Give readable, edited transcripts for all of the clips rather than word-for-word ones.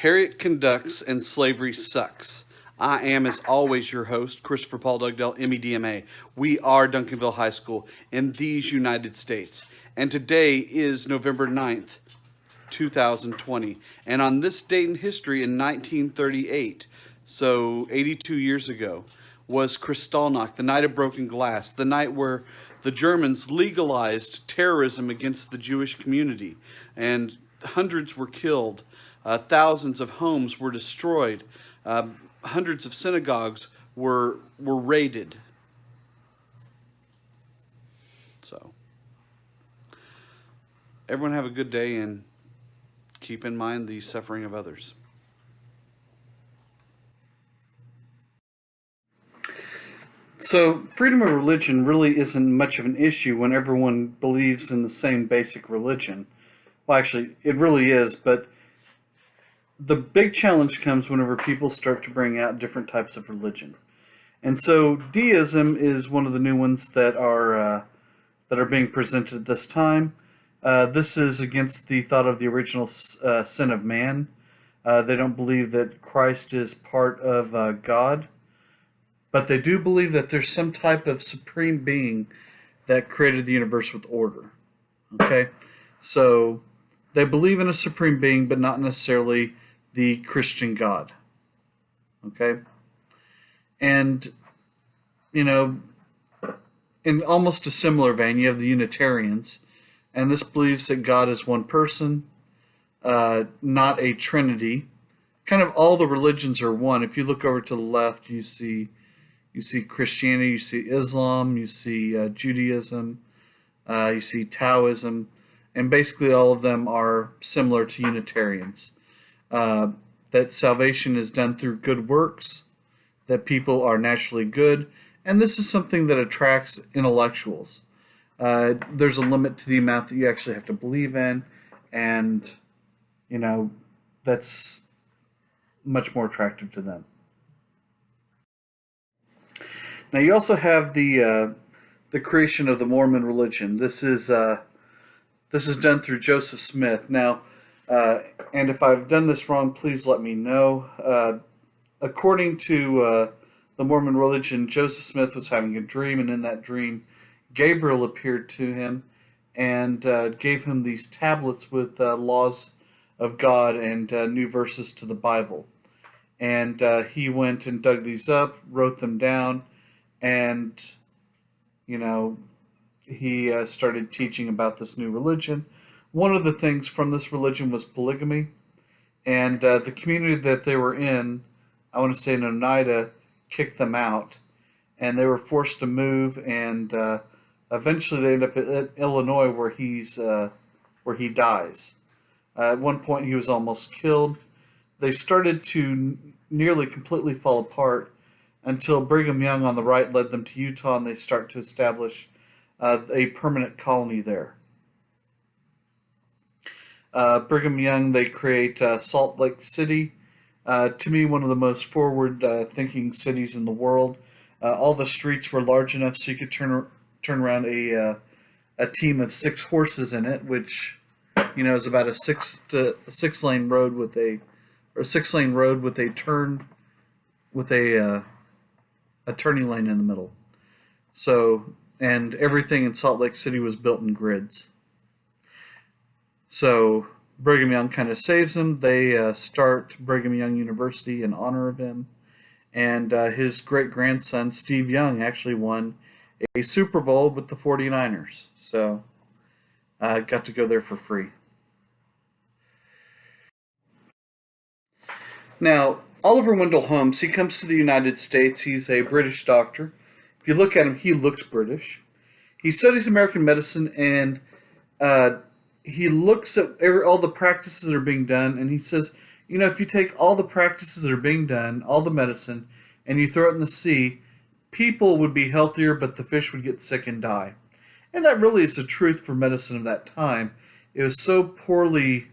Harriet conducts and slavery sucks. I am, as always, your host, Christopher Paul Dugdale, MEDMA. We are Duncanville High School in these United States. And today is November 9th, 2020. And on this date in history in 1938, so 82 years ago, was Kristallnacht, the night of broken glass, the night where the Germans legalized terrorism against the Jewish community. And hundreds were killed. Thousands of homes were destroyed. Hundreds of synagogues were raided. So, everyone have a good day and keep in mind the suffering of others. So, freedom of religion really isn't much of an issue when everyone believes in the same basic religion. Well, actually, it really is, but the big challenge comes whenever people start to bring out different types of religion. And so deism is one of the new ones that are being presented this time. This is against the thought of the original sin of man. They don't believe that Christ is part of God, but they do believe that there's some type of supreme being that created the universe with order. Okay? So they believe in a supreme being, but not necessarily the Christian God. Okay? And, you know, in almost a similar vein, you have the Unitarians, and this believes that God is one person, not a trinity. Kind of all the religions are one. If you look over to the left, you see Christianity, you see Islam, you see Judaism, you see Taoism, and basically all of them are similar to Unitarians. That salvation is done through good works, that people are naturally good, and this is something that attracts intellectuals. There's a limit to the amount that you actually have to believe in, and, you know, that's much more attractive to them. Now, you also have the creation of the Mormon Religion. This is done through Joseph Smith. Now, and if I've done this wrong, please let me know. According to the Mormon Religion, Joseph Smith was having a dream, and in that dream, Gabriel appeared to him and gave him these tablets with laws of God and new verses to the Bible. And he went and dug these up, wrote them down, and, you know, he started teaching about this new religion. One of the things from this religion was polygamy, and the community that they were in, I want to say in Oneida, kicked them out, and they were forced to move, and eventually they end up in Illinois, where he dies. At one point, he was almost killed. They started to nearly completely fall apart until Brigham Young on the right led them to Utah, and they start to establish a permanent colony there. Brigham Young, they create Salt Lake City. To me, one of the most forward-thinking cities in the world. All the streets were large enough so you could turn around a team of 6 horses in it, which, you know, is about a six lane road with a turning lane in the middle. So, and everything in Salt Lake City was built in grids. So Brigham Young kind of saves him. They start Brigham Young University in honor of him. And his great-grandson, Steve Young, actually won a Super Bowl with the 49ers. So I got to go there for free. Now, Oliver Wendell Holmes, he comes to the United States. He's a British doctor. If you look at him, he looks British. He studies American medicine, and he looks at all the practices that are being done, and he says, you know, if you take all the practices that are being done, all the medicine, and you throw it in the sea, people would be healthier, but the fish would get sick and die. And that really is the truth for medicine of that time. It was so poorly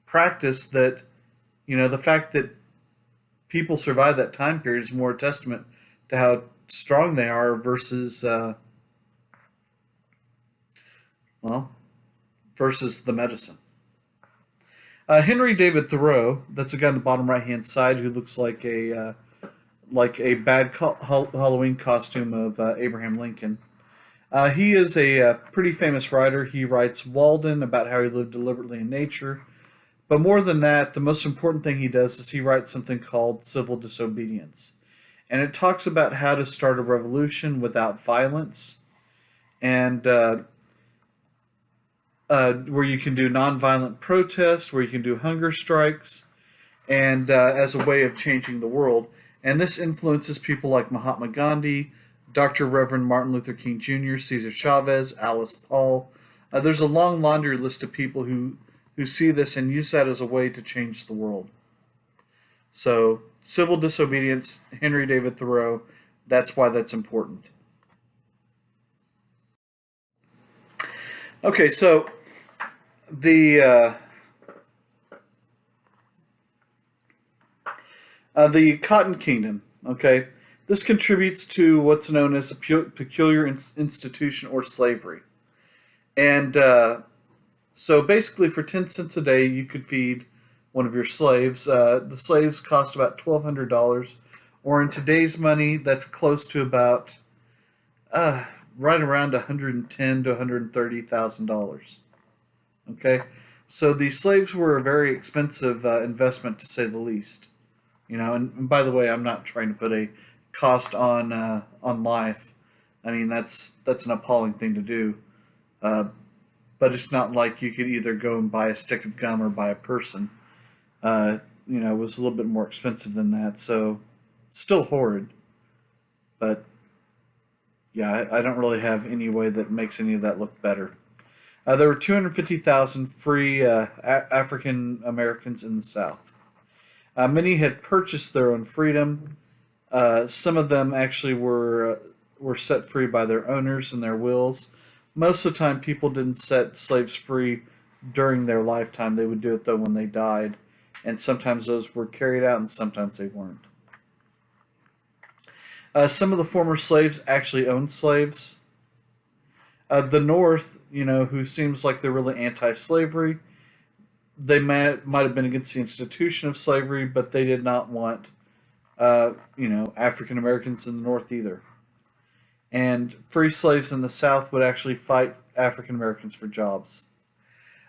practiced that, you know, the fact that people survived that time period is more a testament to how strong they are versus, versus the medicine. Henry David Thoreau, that's a guy on the bottom right hand side who looks like a bad Halloween costume of Abraham Lincoln. He is a pretty famous writer. He writes Walden about how he lived deliberately in nature. But more than that, the most important thing he does is he writes something called Civil Disobedience. And it talks about how to start a revolution without violence, and where you can do nonviolent protest, where you can do hunger strikes, and as a way of changing the world. And this influences people like Mahatma Gandhi, Dr. Reverend Martin Luther King Jr., Cesar Chavez, Alice Paul. There's a long laundry list of people who see this and use that as a way to change the world. So, civil disobedience, Henry David Thoreau, that's why that's important. Okay, so the Cotton Kingdom, okay, this contributes to what's known as a peculiar institution or slavery. And so basically for 10 cents a day, you could feed one of your slaves. The slaves cost about $1,200, or in today's money, that's close to about right around $110,000 to $130,000. Okay, so these slaves were a very expensive investment, to say the least. And by the way, I'm not trying to put a cost on life. I mean, that's an appalling thing to do. But it's not like you could either go and buy a stick of gum or buy a person. It was a little bit more expensive than that, so still horrid. But yeah, I don't really have any way that makes any of that look better. There were 250,000 free African Americans in the South. Many had purchased their own freedom. Some of them actually were set free by their owners and their wills. Most of the time, people didn't set slaves free during their lifetime. They would do it, though, when they died. And sometimes those were carried out and sometimes they weren't. Some of the former slaves actually owned slaves. The North, who seems like they're really anti-slavery, they might have been against the institution of slavery, but they did not want, African Americans in the North either. And free slaves in the South would actually fight African Americans for jobs.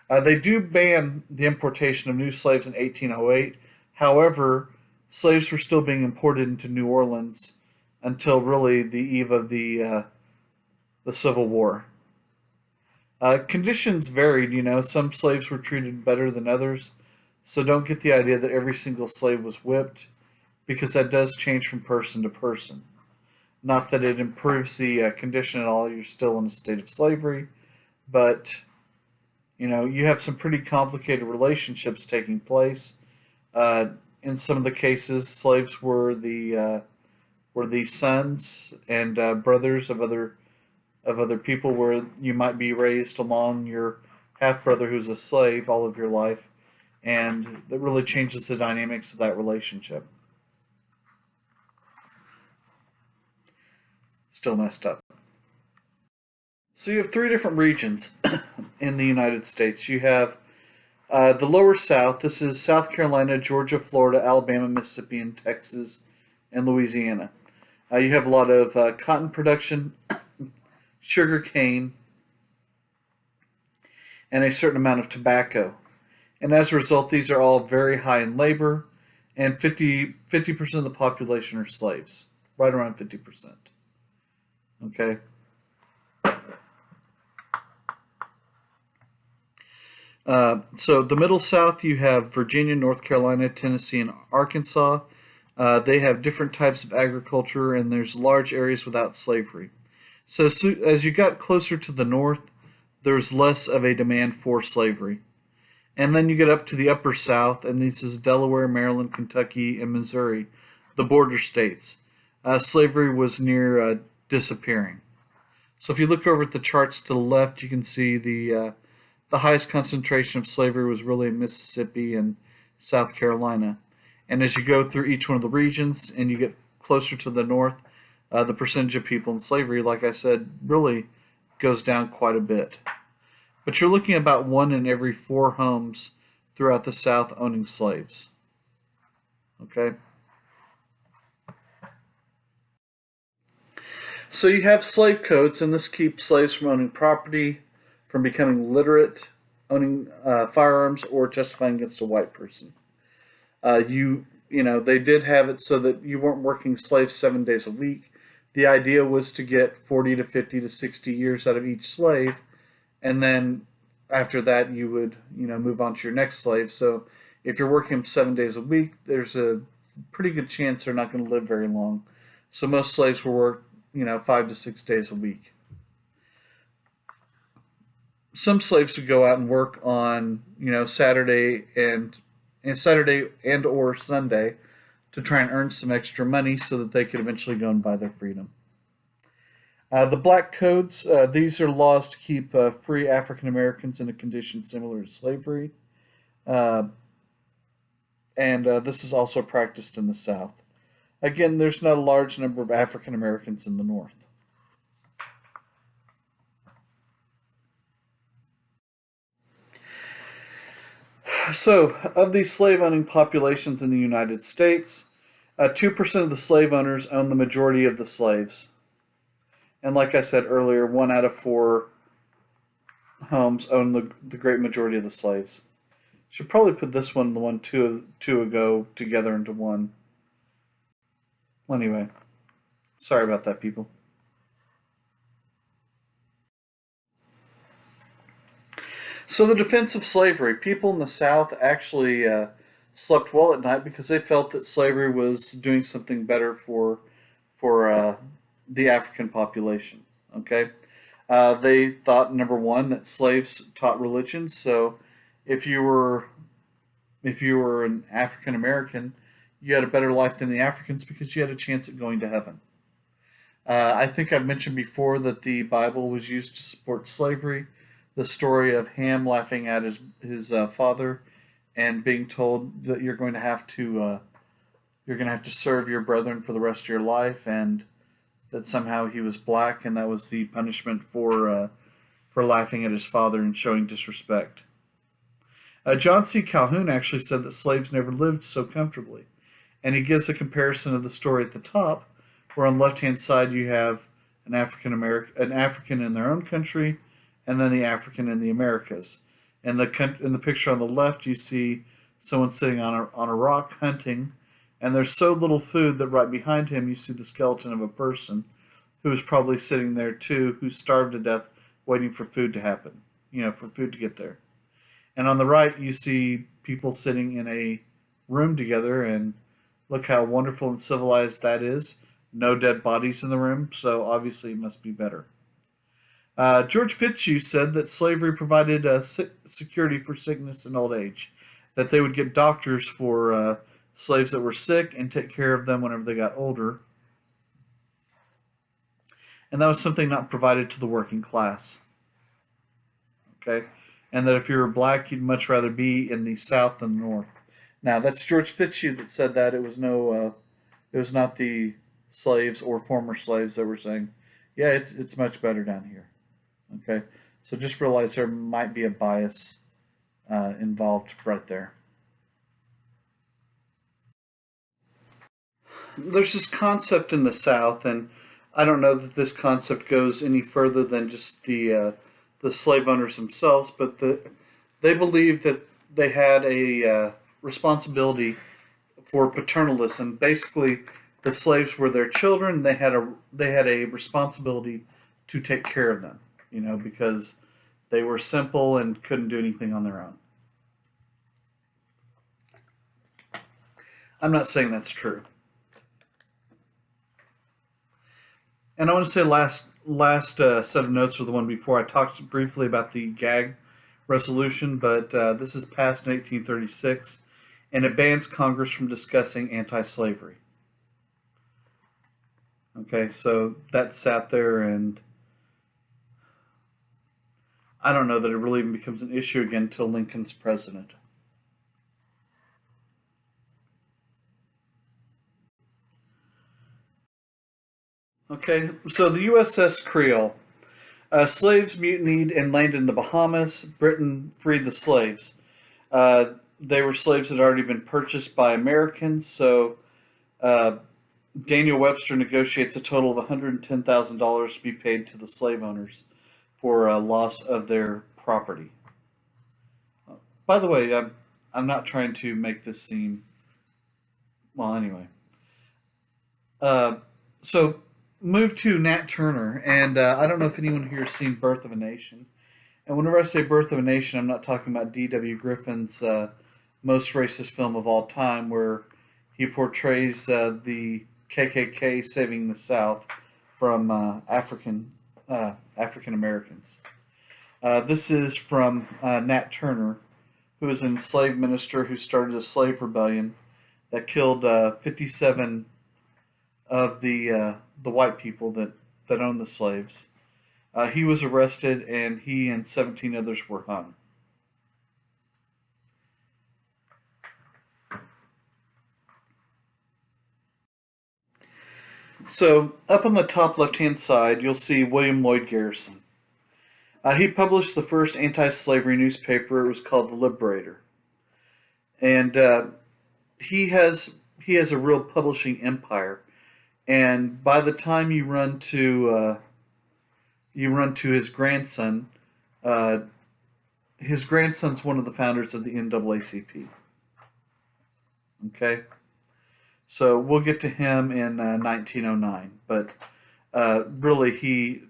They do ban the importation of new slaves in 1808. However, slaves were still being imported into New Orleans until really the eve of the Civil War. Conditions varied, some slaves were treated better than others, so don't get the idea that every single slave was whipped, because that does change from person to person. Not that it improves the condition at all, you're still in a state of slavery, but, you have some pretty complicated relationships taking place. In some of the cases, slaves were the sons and brothers of other people, where you might be raised along your half-brother who's a slave all of your life, and that really changes the dynamics of that relationship. Still messed up. So you have three different regions in the United States. You have the lower South. This is South Carolina, Georgia, Florida, Alabama, Mississippi, and Texas, and Louisiana. You have a lot of cotton production, sugar cane, and a certain amount of tobacco. And as a result, these are all very high in labor, and 50% of the population are slaves, right around 50%. Okay? So the Middle South, you have Virginia, North Carolina, Tennessee, and Arkansas. They have different types of agriculture, and there's large areas without slavery. So as you got closer to the north, there's less of a demand for slavery. And then you get up to the upper South, and this is Delaware, Maryland, Kentucky, and Missouri, the border states. Slavery was near disappearing. So if you look over at the charts to the left, you can see the highest concentration of slavery was really in Mississippi and South Carolina. And as you go through each one of the regions and you get closer to the north, the percentage of people in slavery, like I said, really goes down quite a bit. But you're looking at about 1 in every 4 homes throughout the South owning slaves. Okay? So you have slave codes, and this keeps slaves from owning property, from becoming literate, owning firearms, or testifying against a white person. They did have it so that you weren't working slaves 7 days a week. The idea was to get 40 to 50 to 60 years out of each slave, and then after that you would, move on to your next slave. So if you're working 7 days a week, there's a pretty good chance they're not going to live very long. So most slaves will work, 5 to 6 days a week. Some slaves would go out and work on, Saturday and or Sunday to try and earn some extra money so that they could eventually go and buy their freedom. The Black Codes, these are laws to keep free African Americans in a condition similar to slavery. And this is also practiced in the South. Again, there's not a large number of African Americans in the North. So, of these slave-owning populations in the United States, 2% of the slave owners own the majority of the slaves. And like I said earlier, 1 out of 4 homes own the great majority of the slaves. Should probably put this one and the one two ago together into one. Anyway, sorry about that, people. So the defense of slavery. People in the South actually slept well at night because they felt that slavery was doing something better for the African population. Okay, they thought, number one, that slaves taught religion. So if you were an African American, you had a better life than the Africans because you had a chance at going to heaven. I think I've mentioned before that the Bible was used to support slavery. The story of Ham laughing at his father and being told that you're going to have to serve your brethren for the rest of your life, and that somehow he was black, and that was the punishment for laughing at his father and showing disrespect. John C. Calhoun actually said that slaves never lived so comfortably, and he gives a comparison of the story at the top, where on the left-hand side you have an African in their own country, and then the African in the Americas. In the picture on the left, you see someone sitting on a rock hunting, and there's so little food that right behind him you see the skeleton of a person who was probably sitting there too, who starved to death waiting for food to happen, for food to get there. And on the right, you see people sitting in a room together, and look how wonderful and civilized that is. No dead bodies in the room, so obviously it must be better. George Fitzhugh said that slavery provided security for sickness and old age, that they would get doctors for slaves that were sick and take care of them whenever they got older. And that was something not provided to the working class. Okay? And that if you were black, you'd much rather be in the South than the North. Now, that's George Fitzhugh that said that. It was not the slaves or former slaves that were saying, yeah, it's much better down here. Okay, so just realize there might be a bias involved right there. There's this concept in the South, and I don't know that this concept goes any further than just the slave owners themselves, but they believed that they had a responsibility for paternalism. Basically, the slaves were their children. They had a responsibility to take care of them. Because they were simple and couldn't do anything on their own. I'm not saying that's true. And I want to say last set of notes were the one before. I talked briefly about the gag resolution, but this is passed in 1836, and it bans Congress from discussing anti-slavery. Okay, so that sat there, and I don't know that it really even becomes an issue again until Lincoln's president. Okay, so the USS Creole. Slaves mutinied and landed in the Bahamas. Britain freed the slaves. they were slaves that had already been purchased by Americans. So uh, Daniel Webster negotiates a total of $110,000 to be paid to the slave owners for loss of their property. By the way, I'm not trying to make this seem well. Anyway, uh, so move to Nat Turner, and I don't know if anyone here has seen Birth of a Nation. And whenever I say Birth of a Nation, I'm not talking about D.W. Griffin's most racist film of all time, where he portrays the KKK saving the South from African Americans. This is from Nat Turner, who was an enslaved minister who started a slave rebellion that killed 57 of the white people that owned the slaves. He was arrested, and he and 17 others were hung. So, up on the top left-hand side, you'll see William Lloyd Garrison. He published the first anti-slavery newspaper. It was called The Liberator, and he has a real publishing empire. And by the time you run to his grandson, his grandson's one of the founders of the NAACP. Okay, so we'll get to him in 1909, but really he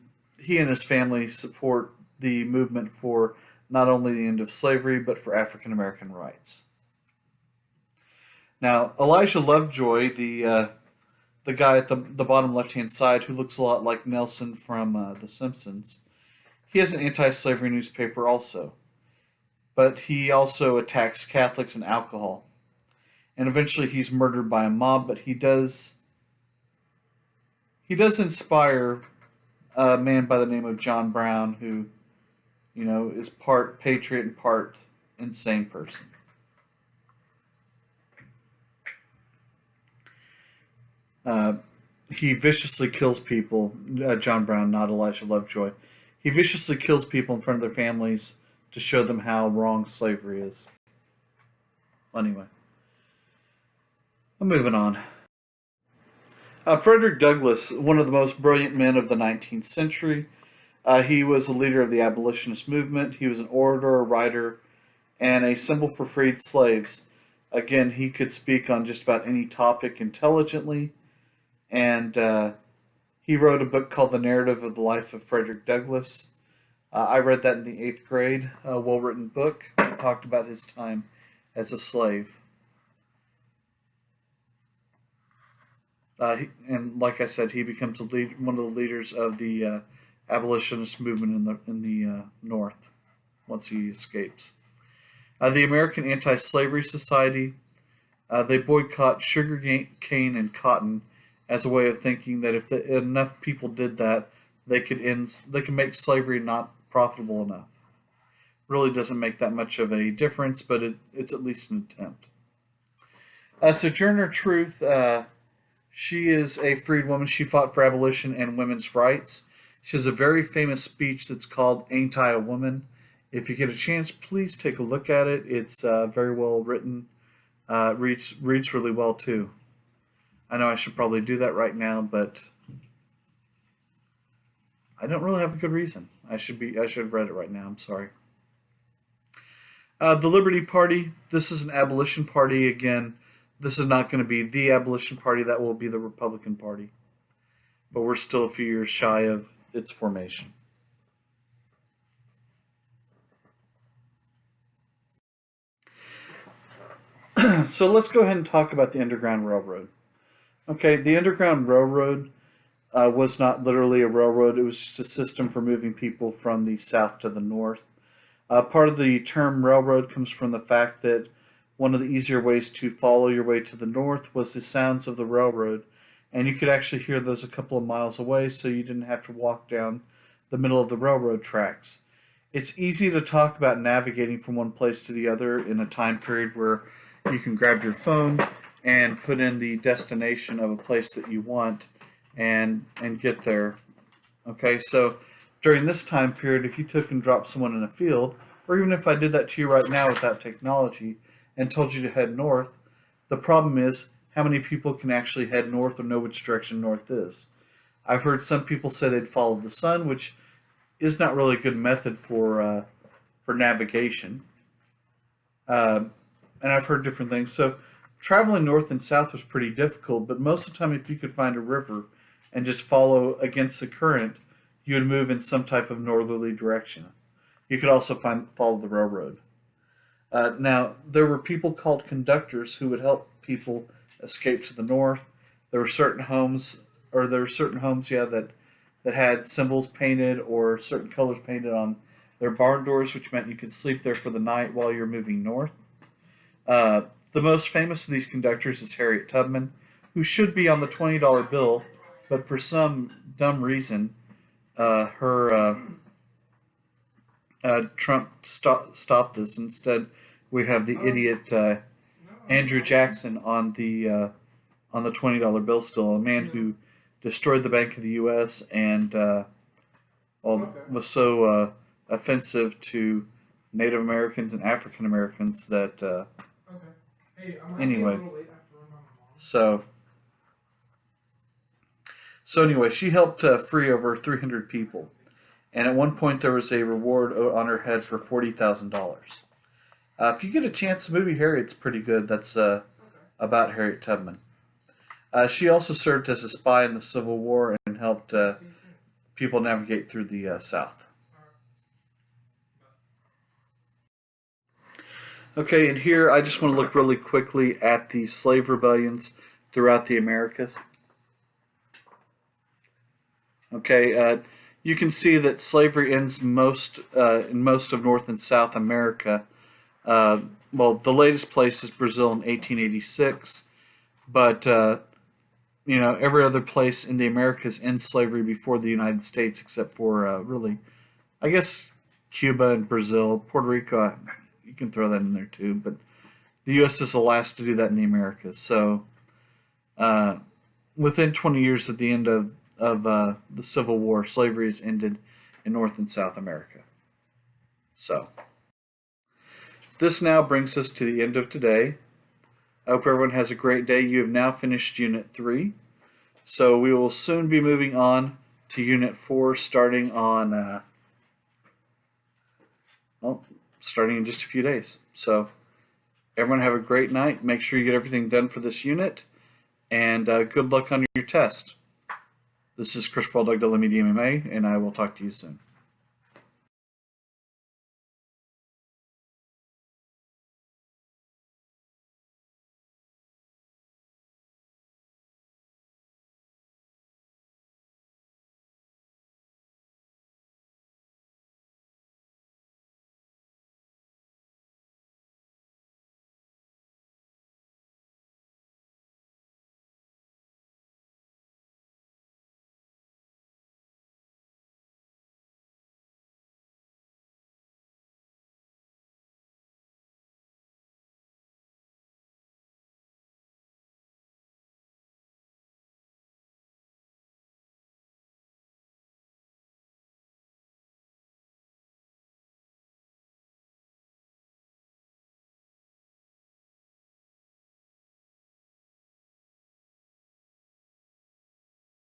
and his family support the movement for not only the end of slavery, but for African American rights. Now, Elijah Lovejoy, the guy at the bottom left-hand side who looks a lot like Nelson from The Simpsons, he has an anti-slavery newspaper also. But he also attacks Catholics and alcohol. And eventually he's murdered by a mob, but he does inspire a man by the name of John Brown, who, is part patriot and part insane person. He viciously kills people. John Brown, not Elijah Lovejoy. He viciously kills people in front of their families to show them how wrong slavery is. Anyway, I'm moving on. Frederick Douglass, one of the most brilliant men of the 19th century. He was a leader of the abolitionist movement. He was an orator, a writer, and a symbol for freed slaves. Again, he could speak on just about any topic intelligently. And he wrote a book called The Narrative of the Life of Frederick Douglass. I read that in the 8th grade, a well-written book that talked about his time as a slave. And like I said, he becomes one of the leaders of the abolitionist movement in the North once he escapes. The American Anti-Slavery Society, they boycott sugar cane and cotton as a way of thinking that if enough people did that, they could make slavery not profitable enough. Really doesn't make that much of a difference, but it's at least an attempt. Sojourner Truth, she is a freed woman. She fought for abolition and women's rights. She has a very famous speech that's called "Ain't I a Woman?" If you get a chance, please take a look at it. It's very well written. Reads really well too. I know I should probably do that right now, but I don't really have a good reason. I should have read it right now. I'm sorry. The Liberty Party. This is an abolition party. Again, this is not going to be the abolition party. That will be the Republican Party. But we're still a few years shy of its formation. So let's go ahead and talk about the Underground Railroad. Okay, the Underground Railroad was not literally a railroad. It was just a system for moving people from the south to the north. Part of the term railroad comes from the fact that one of the easier ways to follow your way to the north was the sounds of the railroad. And you could actually hear those a couple of miles away, so you didn't have to walk down the middle of the railroad tracks. It's easy to talk about navigating from one place to the other in a time period where you can grab your phone and put in the destination of a place that you want and get there. Okay, so during this time period, if you took and dropped someone in a field, or even if I did that to you right now without technology, and told you to head north. The problem is how many people can actually head north or know which direction north is. I've heard some people say they'd follow the sun, which is not really a good method for navigation. And I've heard different things. So traveling north and south was pretty difficult, but most of the time, if you could find a river and just follow against the current, you would move in some type of northerly direction. You could also follow the railroad. Now, there were people called conductors who would help people escape to the north. There were certain homes, yeah, that had symbols painted or certain colors painted on their barn doors, which meant you could sleep there for the night while you're moving north. The most famous of these conductors is Harriet Tubman, who should be on the $20 bill, but for some dumb reason, her Trump stopped this. Instead, we have the idiot Andrew Jackson on the $20 bill still, a man who destroyed the Bank of the U.S. and was so offensive to Native Americans and African Americans that anyway. So anyway, she helped free over 300 people, and at one point there was a reward on her head for $40,000. If you get a chance, the movie Harriet's pretty good. That's about Harriet Tubman. She also served as a spy in the Civil War and helped people navigate through the South. Okay, and here I just want to look really quickly at the slave rebellions throughout the Americas. Okay, you can see that slavery ends in most of North and South America. Well, the latest place is Brazil in 1886, but every other place in the Americas ends slavery before the United States, except for really, I guess, Cuba and Brazil. Puerto Rico, you can throw that in there too, but the U.S. is the last to do that in the Americas. So within 20 years of the end of the Civil War, slavery has ended in North and South America. So this now brings us to the end of today. I hope everyone has a great day. You have now finished Unit 3. So we will soon be moving on to Unit 4 starting in just a few days. So everyone have a great night. Make sure you get everything done for this unit. And good luck on your test. This is Chris Doug, MMA, and I will talk to you soon.